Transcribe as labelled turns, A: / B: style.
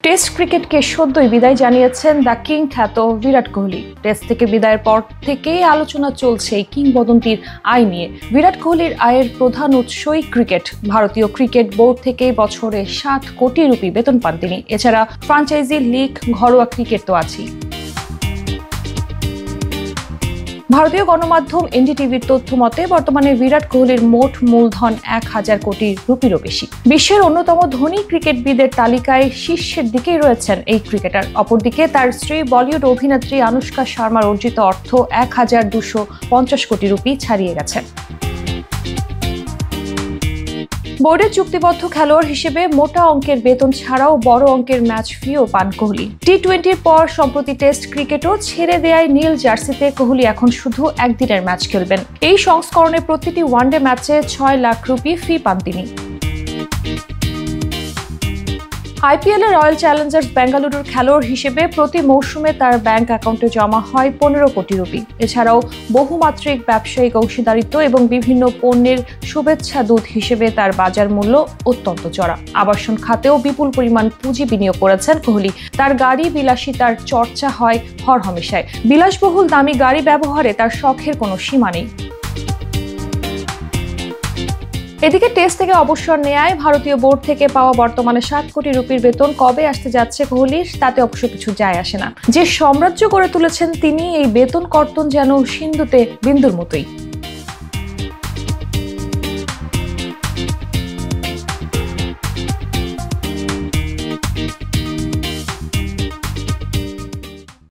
A: Test ক্রিকেটকে সদ্যই বিদায় জানিয়েছেন দ্য কিং খ্যাত বিরাট কোহলি। টেস্ট থেকে বিদায়ের পর থেকেই আলোচনা চলছে এই কিংবদন্তির আয় নিয়ে। বিরাট কোহলির আয়ের প্রধান উৎসই ক্রিকেট। ভারতীয় ক্রিকেট বোর্ড থেকে বছরে 7 কোটি রুপি বেতন পান তিনি। এছাড়া ফ্র্যাঞ্চাইজি লিগ, ঘরোয়া ক্রিকেট তো আছেই। ভারতীয় গণমাধ্যম এনডিটিভির তথ্য মতে বর্তমানে বিরাট কোহলির মোট মূলধন 1000 কোটি রুপিরও বেশি। বিশ্বের অন্যতম ধনী ক্রিকেটবিদের তালিকায় শীর্ষের দিকেই রয়েছেন এই ক্রিকেটার। অপরদিকে তার স্ত্রী বলিউড অভিনেত্রী আনুশকা শর্মার অর্জিত অর্থ 1250 কোটি রুপি ছাড়িয়ে গেছে। বোর্ডের চুক্তিবদ্ধ খেলোয়াড় হিসেবে মোটা অঙ্কের বেতন ছাড়াও বড় অঙ্কের ম্যাচ ফিও পান কোহলি। টি-20-র পর সম্প্রতি টেস্ট ক্রিকেটও ছেড়ে দেয়ায় নীল জার্সিতে কোহলি এখন শুধু একদিনের ম্যাচ খেলবেন। এই সংস্করণে প্রতিটি ওয়ানডে ম্যাচে 6 লাখ রুপি ফি পান তিনি। আইপিএল এ রয়্যাল চ্যালেঞ্জার্স বেঙ্গালুরুর খেলোয়াড় হিসেবে প্রতি মৌসুমে তার ব্যাংক অ্যাকাউন্টে জমা হয় 15 কোটি রুপি। এছাড়াও বহুমাত্রিক ব্যবসায়িক অংশীদারিত্ব এবং বিভিন্ন পণ্যের শুভেচ্ছা দূত হিসেবে তার বাজার মূল্য অত্যন্ত চড়া। আবাসন খাতেও বিপুল পরিমাণ পুঁজি বিনিয়োগ করেছেন কোহলি। তার গাড়ি বিলাসিতার চর্চা হয় হরহামেশায়। বিলাসবহুল দামি গাড়ি ব্যবহারে তার শখের কোনো সীমা নেই। এদিকে টেস্ট থেকে অবসর নেয়ায় ভারতীয় বোর্ড থেকে পাওয়া বর্তমানে 7 কোটি রুপির বেতন কবে আসতে যাচ্ছে কোহলির, তাতে অবশ্য কিছু যায় আসে না। যে সাম্রাজ্য গড়ে তুলেছেন তিনি, এই বেতন কর্তন যেন সিন্ধুতে বিন্দুর মতোই।